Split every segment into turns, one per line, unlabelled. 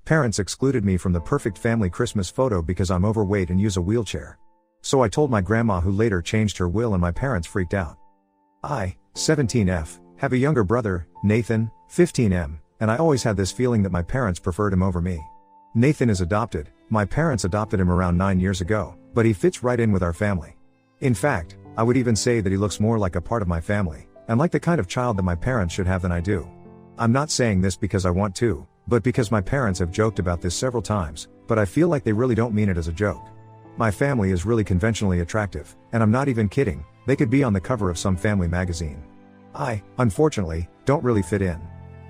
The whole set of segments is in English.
Parents excluded me from the perfect family Christmas photo because I'm overweight and use a wheelchair. So I told my grandma, who later changed her will, and my parents freaked out. I, 17F, have a younger brother, Nathan, 15M, and I always had this feeling that my parents preferred him over me. Nathan is adopted. My parents adopted him around 9 years ago, but he fits right in with our family. In fact, I would even say that he looks more like a part of my family, and like the kind of child that my parents should have than I do. I'm not saying this because I want to, but because my parents have joked about this several times, but I feel like they really don't mean it as a joke. My family is really conventionally attractive, and I'm not even kidding, they could be on the cover of some family magazine. I, unfortunately, don't really fit in.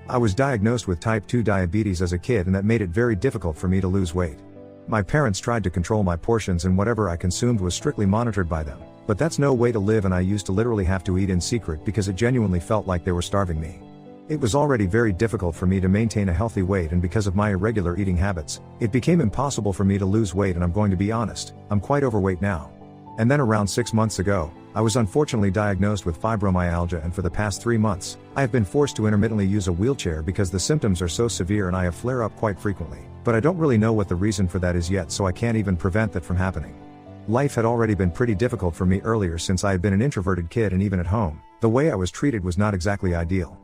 I was diagnosed with type 2 diabetes as a kid, and that made it very difficult for me to lose weight. My parents tried to control my portions, and whatever I consumed was strictly monitored by them, but that's no way to live, and I used to literally have to eat in secret because it genuinely felt like they were starving me. It was already very difficult for me to maintain a healthy weight, and because of my irregular eating habits, it became impossible for me to lose weight, and I'm going to be honest, I'm quite overweight now. And then around 6 months ago, I was unfortunately diagnosed with fibromyalgia, and for the past 3 months, I have been forced to intermittently use a wheelchair because the symptoms are so severe and I have flare-up quite frequently. But I don't really know what the reason for that is yet, so I can't even prevent that from happening. Life had already been pretty difficult for me earlier, since I had been an introverted kid, and even at home, the way I was treated was not exactly ideal.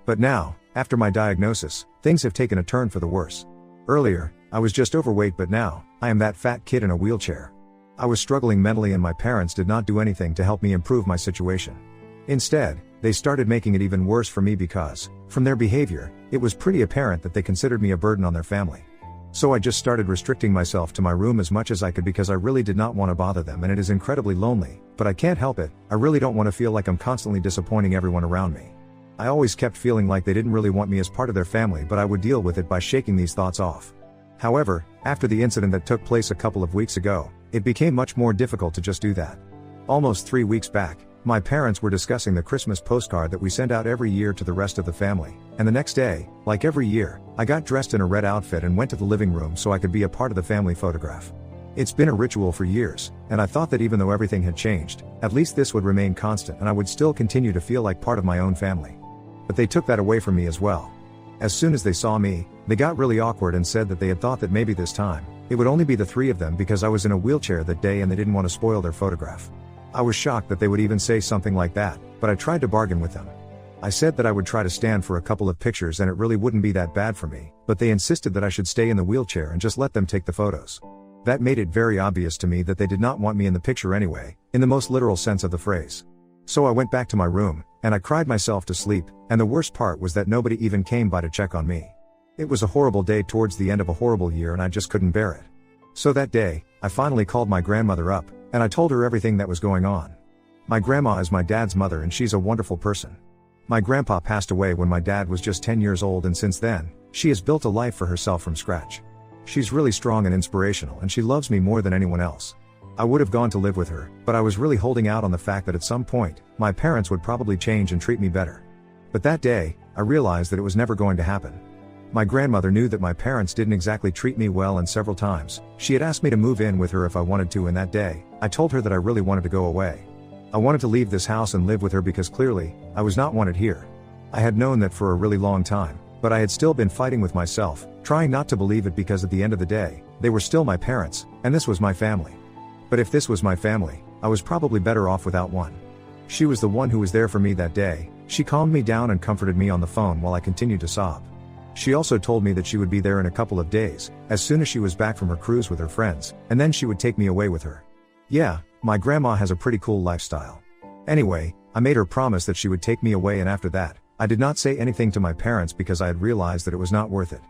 But now, after my diagnosis, things have taken a turn for the worse. Earlier, I was just overweight, but now, I am that fat kid in a wheelchair. I was struggling mentally, and my parents did not do anything to help me improve my situation. Instead, they started making it even worse for me because, from their behavior, it was pretty apparent that they considered me a burden on their family. So I just started restricting myself to my room as much as I could because I really did not want to bother them, and it is incredibly lonely, but I can't help it. I really don't want to feel like I'm constantly disappointing everyone around me. I always kept feeling like they didn't really want me as part of their family, but I would deal with it by shaking these thoughts off. However, after the incident that took place a couple of weeks ago, it became much more difficult to just do that. Almost 3 weeks back, my parents were discussing the Christmas postcard that we send out every year to the rest of the family, and the next day, like every year, I got dressed in a red outfit and went to the living room so I could be a part of the family photograph. It's been a ritual for years, and I thought that even though everything had changed, at least this would remain constant and I would still continue to feel like part of my own family. But they took that away from me as well. As soon as they saw me, they got really awkward and said that they had thought that maybe this time, it would only be the 3 of them because I was in a wheelchair that day and they didn't want to spoil their photograph. I was shocked that they would even say something like that, but I tried to bargain with them. I said that I would try to stand for a couple of pictures and it really wouldn't be that bad for me, but they insisted that I should stay in the wheelchair and just let them take the photos. That made it very obvious to me that they did not want me in the picture anyway, in the most literal sense of the phrase. So I went back to my room, and I cried myself to sleep, and the worst part was that nobody even came by to check on me. It was a horrible day towards the end of a horrible year, and I just couldn't bear it. So that day, I finally called my grandmother up, and I told her everything that was going on. My grandma is my dad's mother, and she's a wonderful person. My grandpa passed away when my dad was just 10 years old, and since then, she has built a life for herself from scratch. She's really strong and inspirational, and she loves me more than anyone else. I would have gone to live with her, but I was really holding out on the fact that at some point, my parents would probably change and treat me better. But that day, I realized that it was never going to happen. My grandmother knew that my parents didn't exactly treat me well, and several times, she had asked me to move in with her if I wanted to, and that day, I told her that I really wanted to go away. I wanted to leave this house and live with her because clearly, I was not wanted here. I had known that for a really long time, but I had still been fighting with myself, trying not to believe it because at the end of the day, they were still my parents, and this was my family. But if this was my family, I was probably better off without one. She was the one who was there for me that day. She calmed me down and comforted me on the phone while I continued to sob. She also told me that she would be there in a couple of days, as soon as she was back from her cruise with her friends, and then she would take me away with her. Yeah, my grandma has a pretty cool lifestyle. Anyway, I made her promise that she would take me away, and after that, I did not say anything to my parents because I had realized that it was not worth it.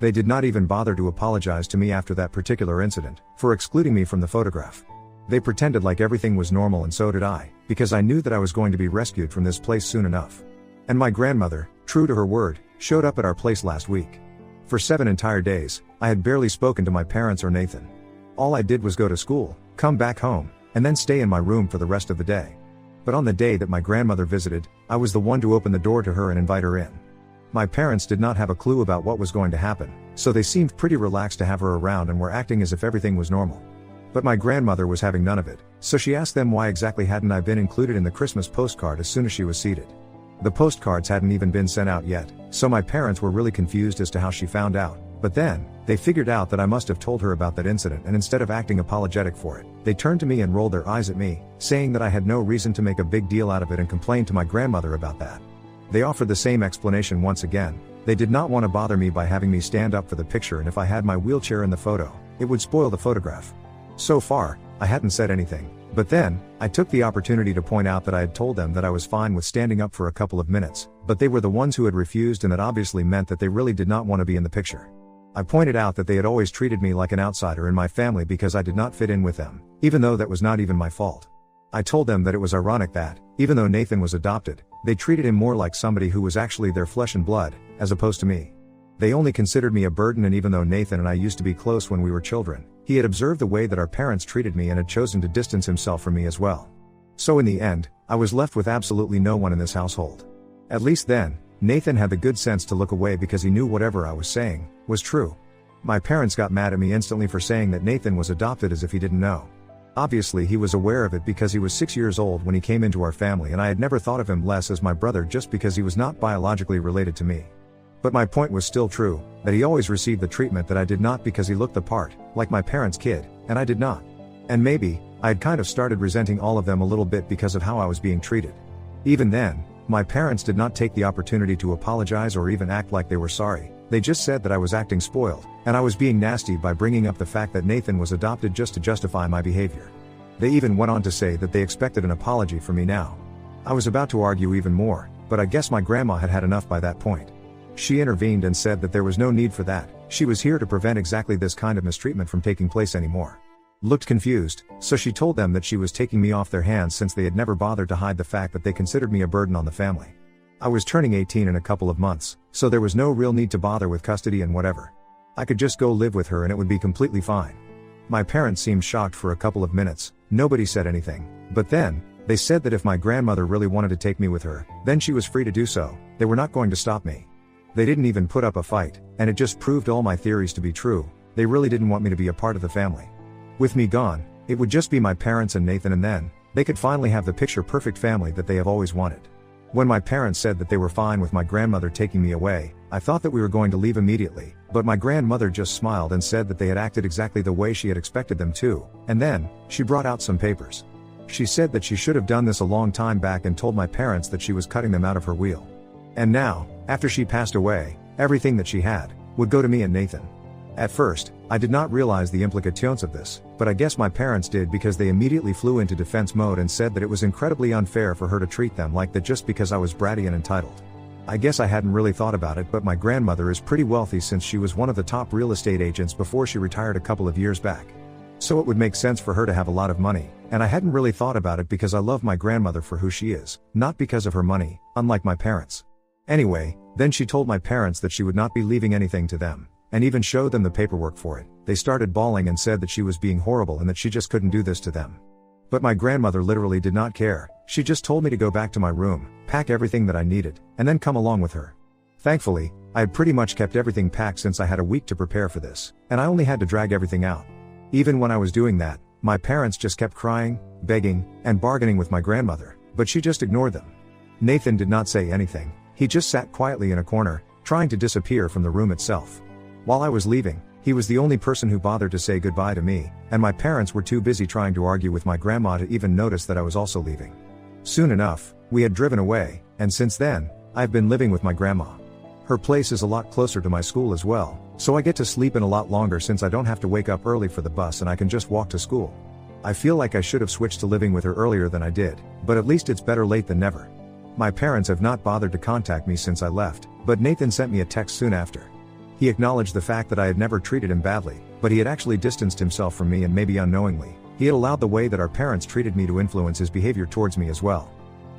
They did not even bother to apologize to me after that particular incident, for excluding me from the photograph. They pretended like everything was normal, and so did I, because I knew that I was going to be rescued from this place soon enough. And my grandmother, true to her word, showed up at our place last week. For 7 entire days, I had barely spoken to my parents or Nathan. All I did was go to school, come back home, and then stay in my room for the rest of the day. But on the day that my grandmother visited, I was the one to open the door to her and invite her in. My parents did not have a clue about what was going to happen, so they seemed pretty relaxed to have her around and were acting as if everything was normal. But my grandmother was having none of it, so she asked them why exactly hadn't I been included in the Christmas postcard as soon as she was seated. The postcards hadn't even been sent out yet, so my parents were really confused as to how she found out, But then, they figured out that I must have told her about that incident, and instead of acting apologetic for it, they turned to me and rolled their eyes at me, saying that I had no reason to make a big deal out of it and complained to my grandmother about that. They offered the same explanation once again. They did not want to bother me by having me stand up for the picture, and if I had my wheelchair in the photo, it would spoil the photograph. So far, I hadn't said anything, but then, I took the opportunity to point out that I had told them that I was fine with standing up for a couple of minutes, but they were the ones who had refused, and that obviously meant that they really did not want to be in the picture. I pointed out that they had always treated me like an outsider in my family because I did not fit in with them, even though that was not even my fault. I told them that it was ironic that, even though Nathan was adopted, they treated him more like somebody who was actually their flesh and blood, as opposed to me. They only considered me a burden, and even though Nathan and I used to be close when we were children, he had observed the way that our parents treated me and had chosen to distance himself from me as well. So in the end, I was left with absolutely no one in this household. At least then, Nathan had the good sense to look away because he knew whatever I was saying was true. My parents got mad at me instantly for saying that Nathan was adopted, as if he didn't know. Obviously he was aware of it because he was 6 years old when he came into our family, and I had never thought of him less as my brother just because he was not biologically related to me. But my point was still true, that he always received the treatment that I did not because he looked the part, like my parents' kid, and I did not. And maybe, I had kind of started resenting all of them a little bit because of how I was being treated. Even then, my parents did not take the opportunity to apologize or even act like they were sorry. They just said that I was acting spoiled, and I was being nasty by bringing up the fact that Nathan was adopted just to justify my behavior. They even went on to say that they expected an apology from me now. I was about to argue even more, but I guess my grandma had had enough by that point. She intervened and said that there was no need for that. She was here to prevent exactly this kind of mistreatment from taking place anymore. Looked confused, so she told them that she was taking me off their hands since they had never bothered to hide the fact that they considered me a burden on the family. I was turning 18 in a couple of months, so there was no real need to bother with custody and whatever. I could just go live with her and it would be completely fine. My parents seemed shocked for a couple of minutes. Nobody said anything, but then, they said that if my grandmother really wanted to take me with her, then she was free to do so. They were not going to stop me. They didn't even put up a fight, and it just proved all my theories to be true. They really didn't want me to be a part of the family. With me gone, it would just be my parents and Nathan, and then, they could finally have the picture-perfect family that they have always wanted. When my parents said that they were fine with my grandmother taking me away, I thought that we were going to leave immediately, but my grandmother just smiled and said that they had acted exactly the way she had expected them to, and then, she brought out some papers. She said that she should have done this a long time back and told my parents that she was cutting them out of her will. And now, after she passed away, everything that she had, would go to me and Nathan. At first, I did not realize the implications of this, but I guess my parents did because they immediately flew into defense mode and said that it was incredibly unfair for her to treat them like that just because I was bratty and entitled. I guess I hadn't really thought about it, but my grandmother is pretty wealthy since she was one of the top real estate agents before she retired a couple of years back. So it would make sense for her to have a lot of money, and I hadn't really thought about it because I love my grandmother for who she is, not because of her money, unlike my parents. Anyway, then she told my parents that she would not be leaving anything to them, and even showed them the paperwork for it. They started bawling and said that she was being horrible and that she just couldn't do this to them. But my grandmother literally did not care. She just told me to go back to my room, pack everything that I needed, and then come along with her. Thankfully, I had pretty much kept everything packed since I had a week to prepare for this, and I only had to drag everything out. Even when I was doing that, my parents just kept crying, begging, and bargaining with my grandmother, but she just ignored them. Nathan did not say anything. He just sat quietly in a corner, trying to disappear from the room itself. While I was leaving, he was the only person who bothered to say goodbye to me, and my parents were too busy trying to argue with my grandma to even notice that I was also leaving. Soon enough, we had driven away, and since then, I've been living with my grandma. Her place is a lot closer to my school as well, so I get to sleep in a lot longer since I don't have to wake up early for the bus and I can just walk to school. I feel like I should have switched to living with her earlier than I did, but at least it's better late than never. My parents have not bothered to contact me since I left, but Nathan sent me a text soon after. He acknowledged the fact that I had never treated him badly, but he had actually distanced himself from me, and maybe unknowingly, he had allowed the way that our parents treated me to influence his behavior towards me as well.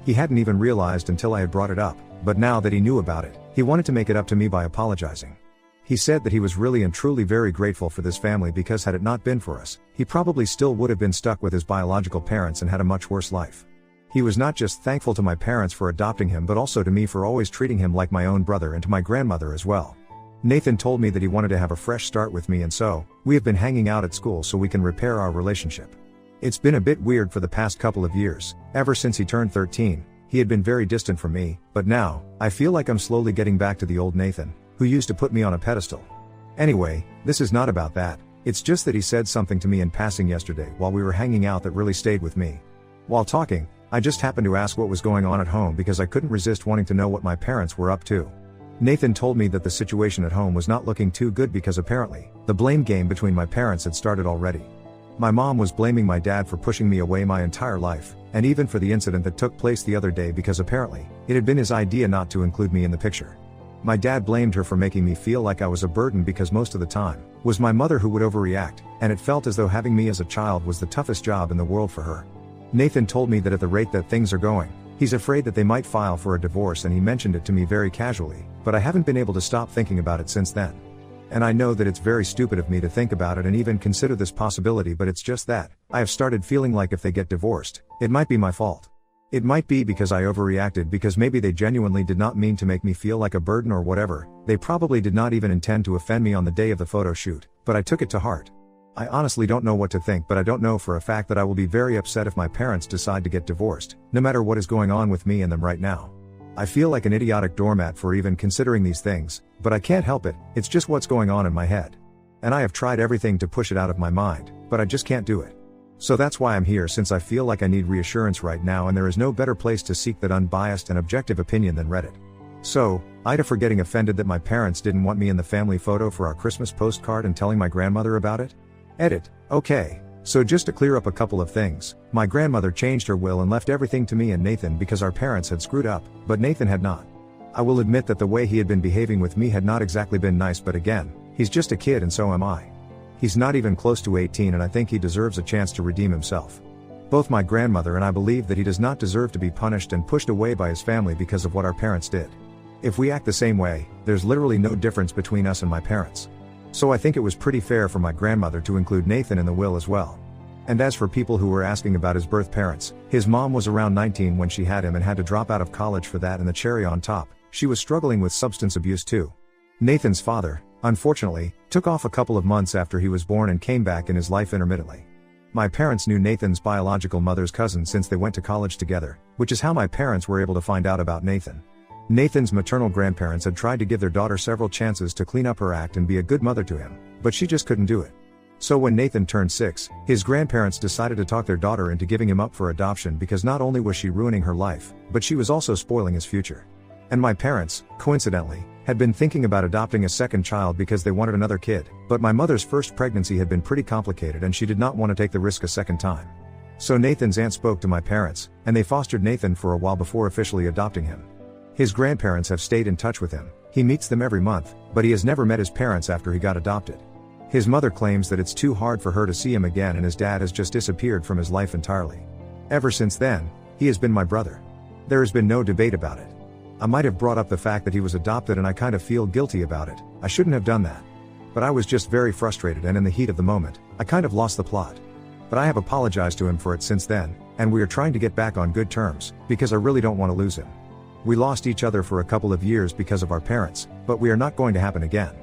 He hadn't even realized until I had brought it up, but now that he knew about it, he wanted to make it up to me by apologizing. He said that he was really and truly very grateful for this family because had it not been for us, he probably still would have been stuck with his biological parents and had a much worse life. He was not just thankful to my parents for adopting him but also to me for always treating him like my own brother, and to my grandmother as well. Nathan told me that he wanted to have a fresh start with me, and so, we have been hanging out at school so we can repair our relationship. It's been a bit weird for the past couple of years. Ever since he turned 13, he had been very distant from me, but now, I feel like I'm slowly getting back to the old Nathan, who used to put me on a pedestal. Anyway, this is not about that. It's just that he said something to me in passing yesterday while we were hanging out that really stayed with me. While talking, I just happened to ask what was going on at home because I couldn't resist wanting to know what my parents were up to. Nathan told me that the situation at home was not looking too good because apparently, the blame game between my parents had started already. My mom was blaming my dad for pushing me away my entire life, and even for the incident that took place the other day because apparently, it had been his idea not to include me in the picture. My dad blamed her for making me feel like I was a burden because most of the time, was my mother who would overreact, and it felt as though having me as a child was the toughest job in the world for her. Nathan told me that at the rate that things are going, he's afraid that they might file for a divorce, and he mentioned it to me very casually, but I haven't been able to stop thinking about it since then. And I know that it's very stupid of me to think about it and even consider this possibility, but it's just that, I have started feeling like if they get divorced, it might be my fault. It might be because I overreacted, because maybe they genuinely did not mean to make me feel like a burden or whatever, they probably did not even intend to offend me on the day of the photo shoot, but I took it to heart. I honestly don't know what to think, but I don't know for a fact that I will be very upset if my parents decide to get divorced, no matter what is going on with me and them right now. I feel like an idiotic doormat for even considering these things, but I can't help it, it's just what's going on in my head. And I have tried everything to push it out of my mind, but I just can't do it. So that's why I'm here, since I feel like I need reassurance right now, and there is no better place to seek that unbiased and objective opinion than Reddit. So, Ida, for getting offended that my parents didn't want me in the family photo for our Christmas postcard and telling my grandmother about it? Edit. Okay. So just to clear up a couple of things, my grandmother changed her will and left everything to me and Nathan because our parents had screwed up, but Nathan had not. I will admit that the way he had been behaving with me had not exactly been nice, but again, he's just a kid and so am I. He's not even close to 18, and I think he deserves a chance to redeem himself. Both my grandmother and I believe that he does not deserve to be punished and pushed away by his family because of what our parents did. If we act the same way, there's literally no difference between us and my parents. So I think it was pretty fair for my grandmother to include Nathan in the will as well. And as for people who were asking about his birth parents, his mom was around 19 when she had him and had to drop out of college for that, and the cherry on top, she was struggling with substance abuse too. Nathan's father, unfortunately, took off a couple of months after he was born and came back in his life intermittently. My parents knew Nathan's biological mother's cousin since they went to college together, which is how my parents were able to find out about Nathan. Nathan's maternal grandparents had tried to give their daughter several chances to clean up her act and be a good mother to him, but she just couldn't do it. So when Nathan turned 6, his grandparents decided to talk their daughter into giving him up for adoption because not only was she ruining her life, but she was also spoiling his future. And my parents, coincidentally, had been thinking about adopting a second child because they wanted another kid, but my mother's first pregnancy had been pretty complicated and she did not want to take the risk a second time. So Nathan's aunt spoke to my parents, and they fostered Nathan for a while before officially adopting him. His grandparents have stayed in touch with him, he meets them every month, but he has never met his parents after he got adopted. His mother claims that it's too hard for her to see him again, and his dad has just disappeared from his life entirely. Ever since then, he has been my brother. There has been no debate about it. I might have brought up the fact that he was adopted and I kind of feel guilty about it, I shouldn't have done that. But I was just very frustrated, and in the heat of the moment, I kind of lost the plot. But I have apologized to him for it since then, and we are trying to get back on good terms, because I really don't want to lose him. We lost each other for a couple of years because of our parents, but we are not going to happen again.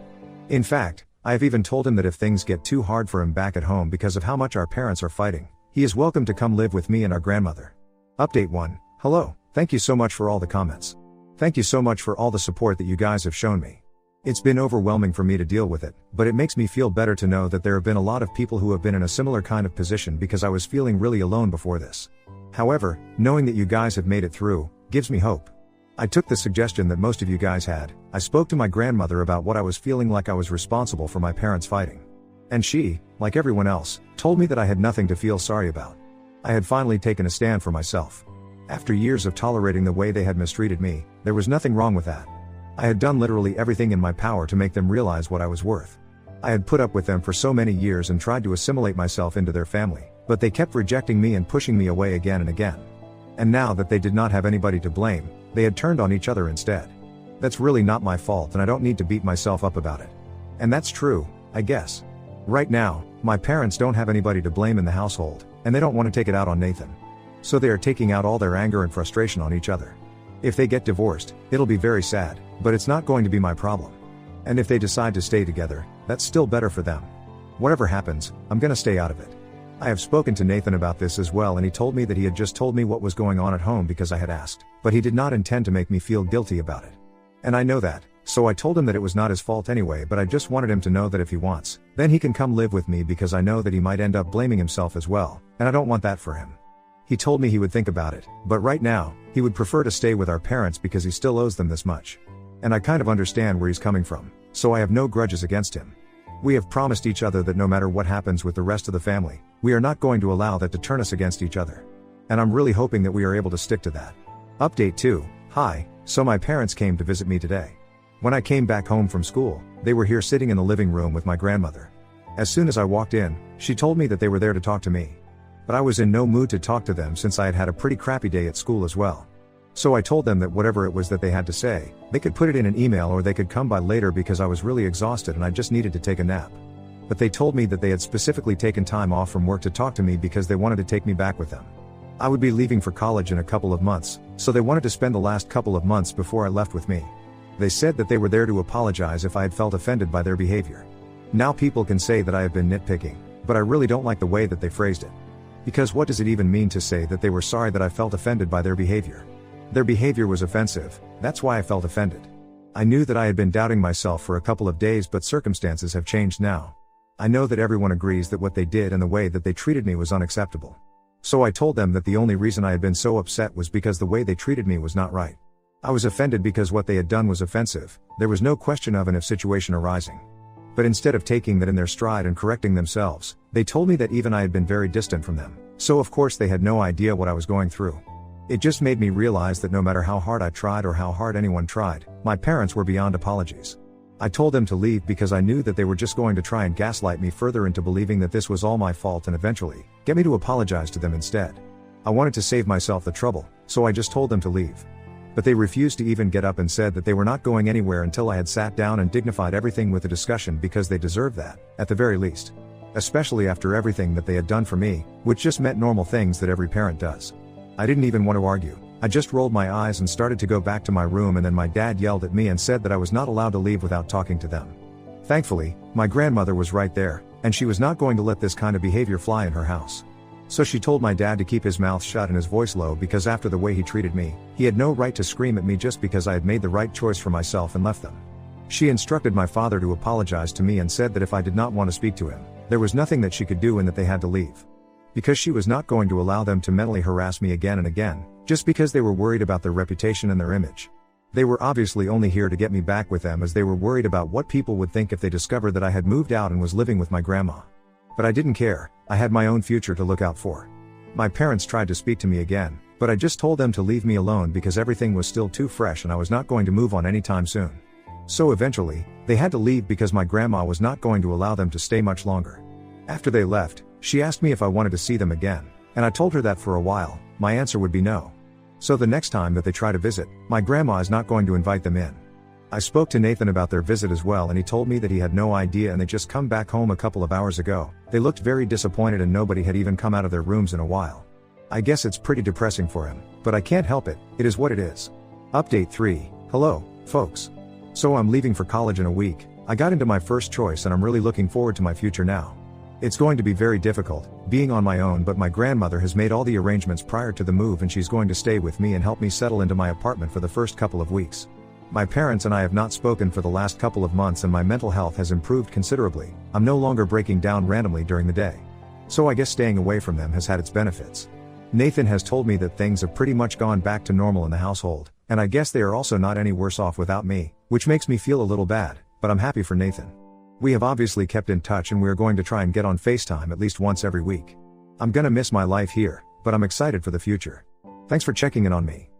In fact, I have even told him that if things get too hard for him back at home because of how much our parents are fighting, he is welcome to come live with me and our grandmother. Update 1. Hello, thank you so much for all the comments. Thank you so much for all the support that you guys have shown me. It's been overwhelming for me to deal with it, but it makes me feel better to know that there have been a lot of people who have been in a similar kind of position, because I was feeling really alone before this. However, knowing that you guys have made it through, gives me hope. I took the suggestion that most of you guys had. I spoke to my grandmother about what I was feeling like I was responsible for my parents fighting. And she, like everyone else, told me that I had nothing to feel sorry about. I had finally taken a stand for myself. After years of tolerating the way they had mistreated me, there was nothing wrong with that. I had done literally everything in my power to make them realize what I was worth. I had put up with them for so many years and tried to assimilate myself into their family, but they kept rejecting me and pushing me away again and again. And now that they did not have anybody to blame, they had turned on each other instead. That's really not my fault, and I don't need to beat myself up about it. And that's true, I guess. Right now, my parents don't have anybody to blame in the household, and they don't want to take it out on Nathan. So they are taking out all their anger and frustration on each other. If they get divorced, it'll be very sad, but it's not going to be my problem. And if they decide to stay together, that's still better for them. Whatever happens, I'm gonna stay out of it. I have spoken to Nathan about this as well, and he told me that he had just told me what was going on at home because I had asked, but he did not intend to make me feel guilty about it. And I know that, So I told him that it was not his fault anyway, but I just wanted him to know that if he wants, then he can come live with me, because I know that he might end up blaming himself as well, and I don't want that for him. He told me he would think about it, but right now, he would prefer to stay with our parents because he still owes them this much. And I kind of understand where he's coming from, so I have no grudges against him. We have promised each other that no matter what happens with the rest of the family, we are not going to allow that to turn us against each other. And I'm really hoping that we are able to stick to that. Update 2. Hi, so my parents came to visit me today. When I came back home from school, they were here sitting in the living room with my grandmother. As soon as I walked in, she told me that they were there to talk to me. But I was in no mood to talk to them since I had had a pretty crappy day at school as well. So I told them that whatever it was that they had to say, they could put it in an email or they could come by later because I was really exhausted and I just needed to take a nap. But they told me that they had specifically taken time off from work to talk to me because they wanted to take me back with them. I would be leaving for college in a couple of months, so they wanted to spend the last couple of months before I left with me. They said that they were there to apologize if I had felt offended by their behavior. Now people can say that I have been nitpicking, but I really don't like the way that they phrased it. Because what does it even mean to say that they were sorry that I felt offended by their behavior? Their behavior was offensive, that's why I felt offended. I knew that I had been doubting myself for a couple of days, but circumstances have changed now. I know that everyone agrees that what they did and the way that they treated me was unacceptable. So I told them that the only reason I had been so upset was because the way they treated me was not right. I was offended because what they had done was offensive, there was no question of an if situation arising. But instead of taking that in their stride and correcting themselves, they told me that even I had been very distant from them, so of course they had no idea what I was going through. It just made me realize that no matter how hard I tried or how hard anyone tried, my parents were beyond apologies. I told them to leave because I knew that they were just going to try and gaslight me further into believing that this was all my fault and eventually, get me to apologize to them instead. I wanted to save myself the trouble, so I just told them to leave. But they refused to even get up and said that they were not going anywhere until I had sat down and dignified everything with a discussion, because they deserved that, at the very least. Especially after everything that they had done for me, which just meant normal things that every parent does. I didn't even want to argue, I just rolled my eyes and started to go back to my room, and then my dad yelled at me and said that I was not allowed to leave without talking to them. Thankfully, my grandmother was right there, and she was not going to let this kind of behavior fly in her house. So she told my dad to keep his mouth shut and his voice low, because after the way he treated me, he had no right to scream at me just because I had made the right choice for myself and left them. She instructed my father to apologize to me and said that if I did not want to speak to him, there was nothing that she could do and that they had to leave. Because she was not going to allow them to mentally harass me again and again, just because they were worried about their reputation and their image. They were obviously only here to get me back with them, as they were worried about what people would think if they discovered that I had moved out and was living with my grandma. But I didn't care, I had my own future to look out for. My parents tried to speak to me again, but I just told them to leave me alone because everything was still too fresh and I was not going to move on anytime soon. So eventually, they had to leave because my grandma was not going to allow them to stay much longer. After they left, she asked me if I wanted to see them again, and I told her that for a while, my answer would be no. So the next time that they try to visit, my grandma is not going to invite them in. I spoke to Nathan about their visit as well, and he told me that he had no idea and they just come back home a couple of hours ago. They looked very disappointed and nobody had even come out of their rooms in a while. I guess it's pretty depressing for him, but I can't help it, it is what it is. Update 3. Hello, folks. So I'm leaving for college in a week. I got into my first choice and I'm really looking forward to my future now. It's going to be very difficult, being on my own, but my grandmother has made all the arrangements prior to the move and she's going to stay with me and help me settle into my apartment for the first couple of weeks. My parents and I have not spoken for the last couple of months and my mental health has improved considerably. I'm no longer breaking down randomly during the day. So I guess staying away from them has had its benefits. Nathan has told me that things have pretty much gone back to normal in the household, and I guess they are also not any worse off without me, which makes me feel a little bad, but I'm happy for Nathan. We have obviously kept in touch and we are going to try and get on FaceTime at least once every week. I'm gonna miss my life here, but I'm excited for the future. Thanks for checking in on me.